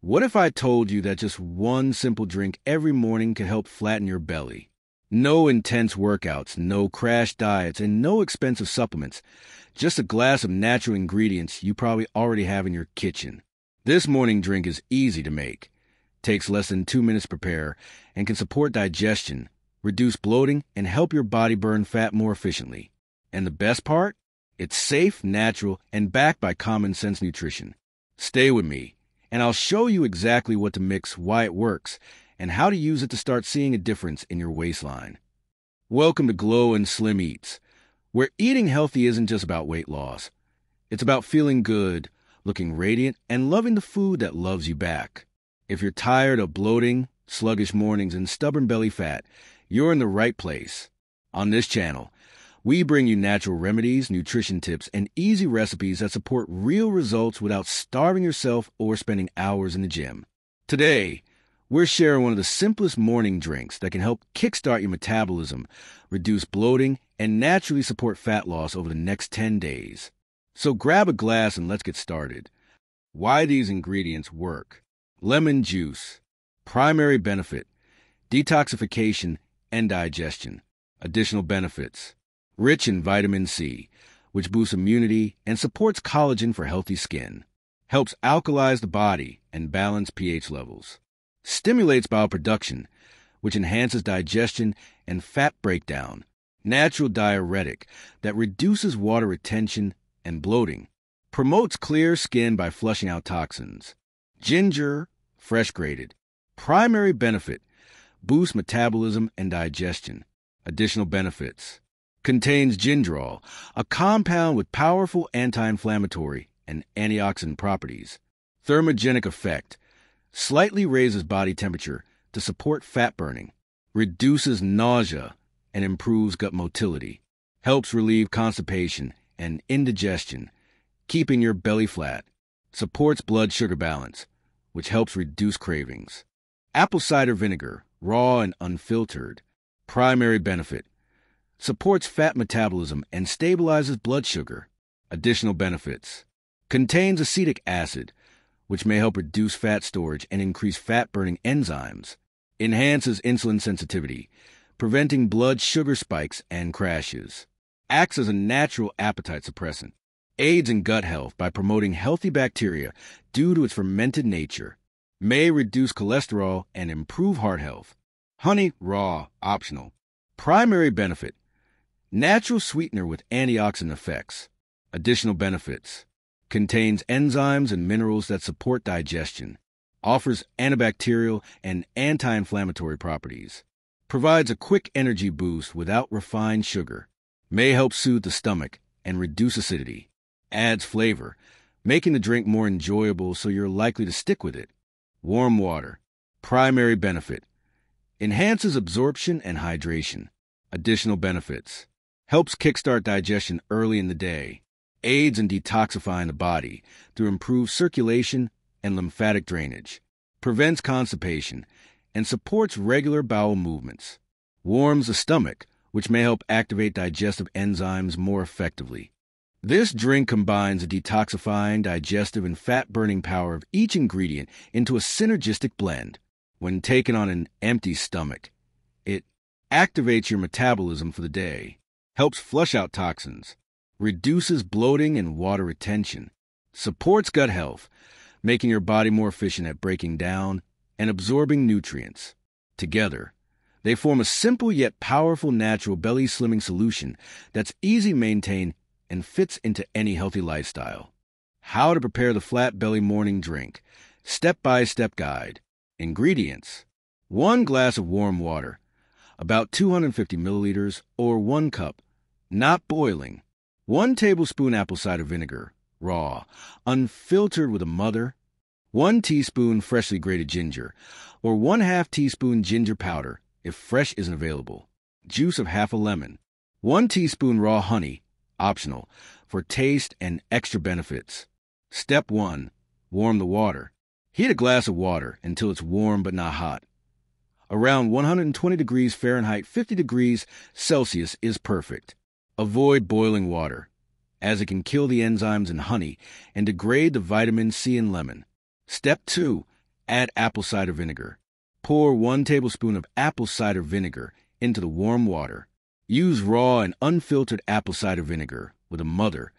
What if I told you that just one simple drink every morning could help flatten your belly? No intense workouts, no crash diets, and no expensive supplements. Just a glass of natural ingredients you probably already have in your kitchen. This morning drink is easy to make, takes less than 2 minutes to prepare, and can support digestion, reduce bloating, and help your body burn fat more efficiently. And the best part? It's safe, natural, and backed by common sense nutrition. Stay with me, and I'll show you exactly what to mix, why it works, and how to use it to start seeing a difference in your waistline. Welcome to Glow and Slim Eats, where eating healthy isn't just about weight loss. It's about feeling good, looking radiant, and loving the food that loves you back. If you're tired of bloating, sluggish mornings, and stubborn belly fat, you're in the right place. On this channel, we bring you natural remedies, nutrition tips, and easy recipes that support real results without starving yourself or spending hours in the gym. Today, we're sharing one of the simplest morning drinks that can help kickstart your metabolism, reduce bloating, and naturally support fat loss over the next 10 days. So grab a glass and let's get started. Why these ingredients work. Lemon juice. Primary benefit: detoxification and digestion. Additional benefits: rich in vitamin C, which boosts immunity and supports collagen for healthy skin. Helps alkalize the body and balance pH levels. Stimulates bioproduction, which enhances digestion and fat breakdown. Natural diuretic that reduces water retention and bloating. Promotes clear skin by flushing out toxins. Ginger, fresh grated. Primary benefit: boosts metabolism and digestion. Additional benefits: contains gingerol, a compound with powerful anti-inflammatory and antioxidant properties. Thermogenic effect: slightly raises body temperature to support fat burning. Reduces nausea and improves gut motility. Helps relieve constipation and indigestion, keeping your belly flat. Supports blood sugar balance, which helps reduce cravings. Apple cider vinegar, raw and unfiltered. Primary benefit: supports fat metabolism and stabilizes blood sugar. Additional benefits: contains acetic acid, which may help reduce fat storage and increase fat-burning enzymes. Enhances insulin sensitivity, preventing blood sugar spikes and crashes. Acts as a natural appetite suppressant. Aids in gut health by promoting healthy bacteria due to its fermented nature. May reduce cholesterol and improve heart health. Honey, raw, optional. Primary benefit: natural sweetener with antioxidant effects. Additional benefits: contains enzymes and minerals that support digestion. Offers antibacterial and anti-inflammatory properties. Provides a quick energy boost without refined sugar. May help soothe the stomach and reduce acidity. Adds flavor, making the drink more enjoyable so you're likely to stick with it. Warm water. Primary benefit: enhances absorption and hydration. Additional benefits: helps kickstart digestion early in the day. Aids in detoxifying the body through improved circulation and lymphatic drainage. Prevents constipation and supports regular bowel movements. Warms the stomach, which may help activate digestive enzymes more effectively. This drink combines the detoxifying, digestive, and fat-burning power of each ingredient into a synergistic blend. When taken on an empty stomach, it activates your metabolism for the day, helps flush out toxins, reduces bloating and water retention, supports gut health, making your body more efficient at breaking down and absorbing nutrients. Together, they form a simple yet powerful natural belly slimming solution that's easy to maintain and fits into any healthy lifestyle. How to prepare the flat belly morning drink. Step-by-step guide. Ingredients: 1 glass of warm water, about 250 milliliters or 1 cup, not boiling. 1 tablespoon apple cider vinegar, raw, unfiltered with a mother. 1 teaspoon freshly grated ginger, or 1/2 teaspoon ginger powder if fresh isn't available. Juice of half a lemon. 1 teaspoon raw honey, optional, for taste and extra benefits. Step 1. Warm the water. Heat a glass of water until it's warm but not hot. Around 120 degrees Fahrenheit, 50 degrees Celsius is perfect. Avoid boiling water, as it can kill the enzymes in honey and degrade the vitamin C in lemon. Step 2. Add apple cider vinegar. Pour 1 tablespoon of apple cider vinegar into the warm water. Use raw and unfiltered apple cider vinegar with a mother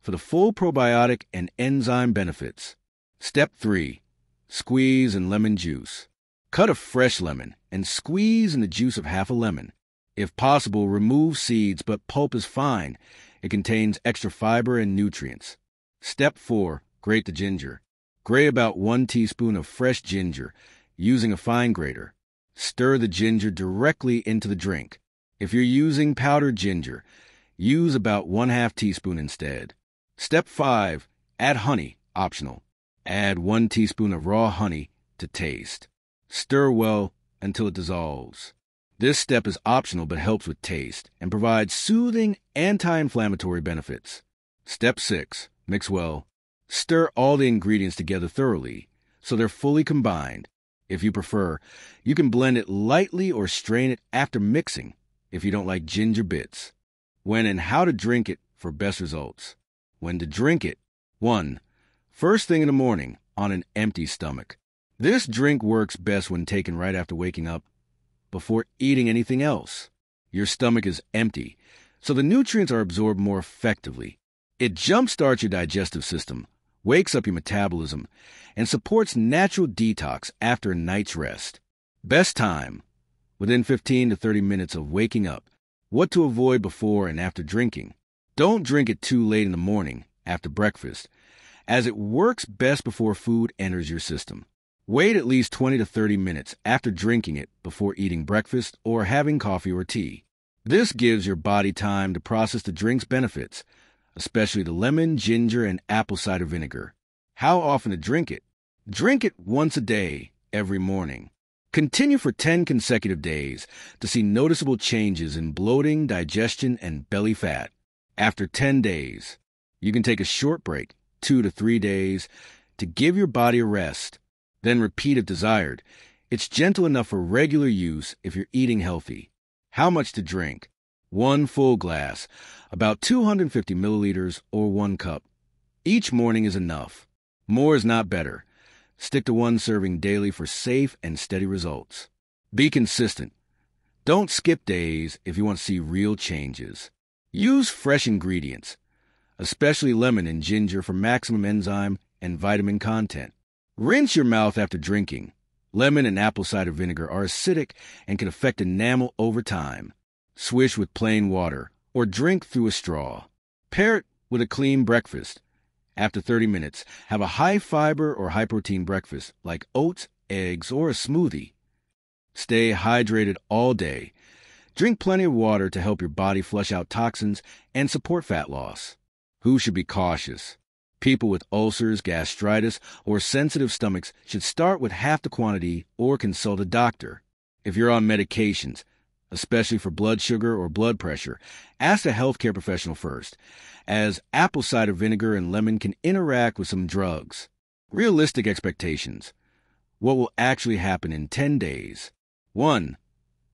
for the full probiotic and enzyme benefits. Step 3. Squeeze in lemon juice. Cut a fresh lemon and squeeze in the juice of half a lemon. If possible, remove seeds, but pulp is fine. It contains extra fiber and nutrients. Step 4. Grate the ginger. Grate about 1 teaspoon of fresh ginger using a fine grater. Stir the ginger directly into the drink. If you're using powdered ginger, use about 1/2 teaspoon instead. Step 5. Add honey, optional. Add 1 teaspoon of raw honey to taste. Stir well until it dissolves. This step is optional but helps with taste and provides soothing anti-inflammatory benefits. Step 6. Mix well. Stir all the ingredients together thoroughly so they're fully combined. If you prefer, you can blend it lightly or strain it after mixing if you don't like ginger bits. When and how to drink it for best results. When to drink it. 1. First thing in the morning on an empty stomach. This drink works best when taken right after waking up, before eating anything else. Your stomach is empty, so the nutrients are absorbed more effectively. It jumpstarts your digestive system, wakes up your metabolism, and supports natural detox after a night's rest. Best time, within 15 to 30 minutes of waking up. What to avoid before and after drinking. Don't drink it too late in the morning, after breakfast, as it works best before food enters your system. Wait at least 20 to 30 minutes after drinking it before eating breakfast or having coffee or tea. This gives your body time to process the drink's benefits, especially the lemon, ginger, and apple cider vinegar. How often to drink it? Drink it once a day, every morning. Continue for 10 consecutive days to see noticeable changes in bloating, digestion, and belly fat. After 10 days, you can take a short break, 2 to 3 days, to give your body a rest. Then repeat if desired. It's gentle enough for regular use if you're eating healthy. How much to drink? 1 full glass, about 250 milliliters or 1 cup. Each morning is enough. More is not better. Stick to 1 serving daily for safe and steady results. Be consistent. Don't skip days if you want to see real changes. Use fresh ingredients, especially lemon and ginger for maximum enzyme and vitamin content. Rinse your mouth after drinking. Lemon and apple cider vinegar are acidic and can affect enamel over time. Swish with plain water or drink through a straw. Pair it with a clean breakfast. After 30 minutes, have a high-fiber or high-protein breakfast like oats, eggs, or a smoothie. Stay hydrated all day. Drink plenty of water to help your body flush out toxins and support fat loss. Who should be cautious? People with ulcers, gastritis, or sensitive stomachs should start with half the quantity or consult a doctor. If you're on medications, especially for blood sugar or blood pressure, ask a healthcare professional first, as apple cider vinegar and lemon can interact with some drugs. Realistic expectations. What will actually happen in 10 days? 1.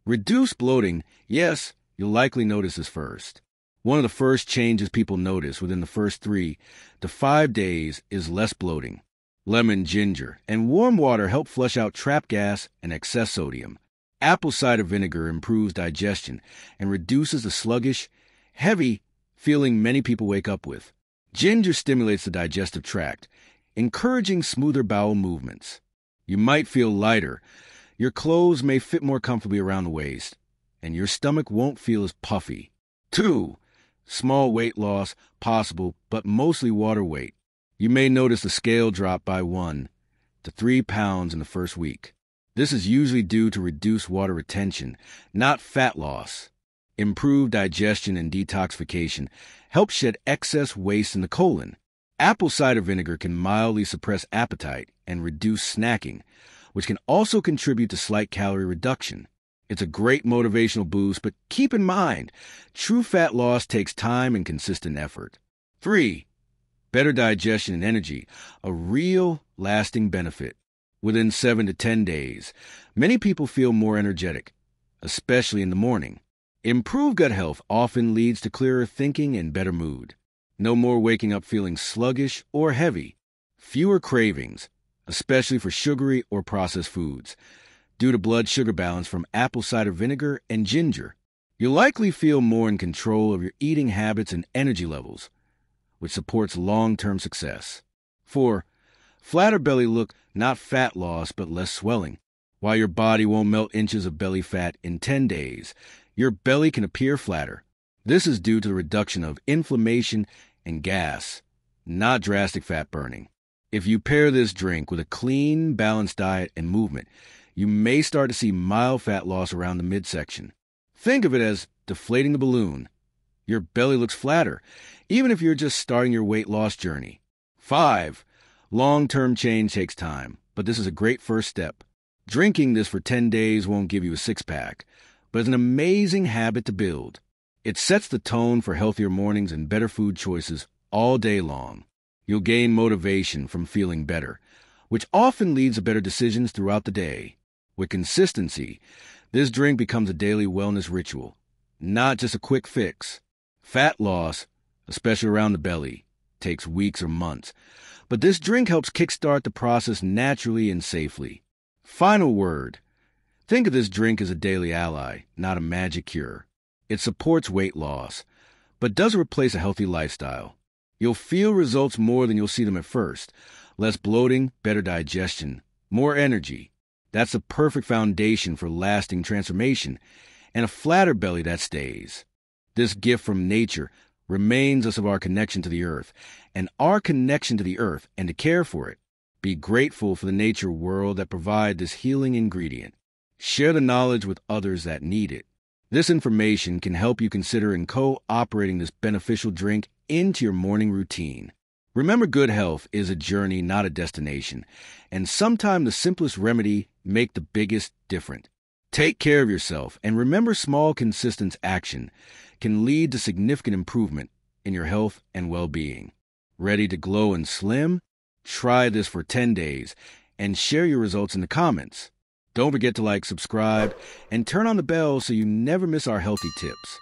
Reduce bloating. Yes, you'll likely notice this first. One of the first changes people notice within the first 3 to 5 days is less bloating. Lemon, ginger, and warm water help flush out trapped gas and excess sodium. Apple cider vinegar improves digestion and reduces the sluggish, heavy feeling many people wake up with. Ginger stimulates the digestive tract, encouraging smoother bowel movements. You might feel lighter. Your clothes may fit more comfortably around the waist, and your stomach won't feel as puffy. 2. Small weight loss possible, but mostly water weight. You may notice the scale drop by 1 to 3 pounds in the first week. This is usually due to reduced water retention, not fat loss. Improved digestion and detoxification help shed excess waste in the colon. Apple cider vinegar can mildly suppress appetite and reduce snacking, which can also contribute to slight calorie reduction. It's a great motivational boost, but keep in mind, true fat loss takes time and consistent effort. 3. Better digestion and energy, a real lasting benefit. Within 7 to 10 days, many people feel more energetic, especially in the morning. Improved gut health often leads to clearer thinking and better mood. No more waking up feeling sluggish or heavy. Fewer cravings, especially for sugary or processed foods, due to blood sugar balance from apple cider vinegar and ginger. You'll likely feel more in control of your eating habits and energy levels, which supports long-term success. 4. Flatter belly look, not fat loss, but less swelling. While your body won't melt inches of belly fat in 10 days, your belly can appear flatter. This is due to the reduction of inflammation and gas, not drastic fat burning. If you pair this drink with a clean, balanced diet and movement, you may start to see mild fat loss around the midsection. Think of it as deflating the balloon. Your belly looks flatter, even if you're just starting your weight loss journey. 5. Long-term change takes time, but this is a great first step. Drinking this for 10 days won't give you a six-pack, but it's an amazing habit to build. It sets the tone for healthier mornings and better food choices all day long. You'll gain motivation from feeling better, which often leads to better decisions throughout the day. With consistency, this drink becomes a daily wellness ritual, not just a quick fix. Fat loss, especially around the belly, takes weeks or months, but this drink helps kickstart the process naturally and safely. Final word. Think of this drink as a daily ally, not a magic cure. It supports weight loss, but doesn't replace a healthy lifestyle. You'll feel results more than you'll see them at first. Less bloating, better digestion, more energy. That's a perfect foundation for lasting transformation and a flatter belly that stays. This gift from nature reminds us of our connection to the earth, and our connection to the earth and to care for it. Be grateful for the nature world that provides this healing ingredient. Share the knowledge with others that need it. This information can help you consider incorporating this beneficial drink into your morning routine. Remember, good health is a journey, not a destination, and sometimes the simplest remedy make the biggest difference. Take care of yourself, and remember, small, consistent action can lead to significant improvement in your health and well-being. Ready to glow and slim? Try this for 10 days and share your results in the comments. Don't forget to like, subscribe, and turn on the bell so you never miss our healthy tips.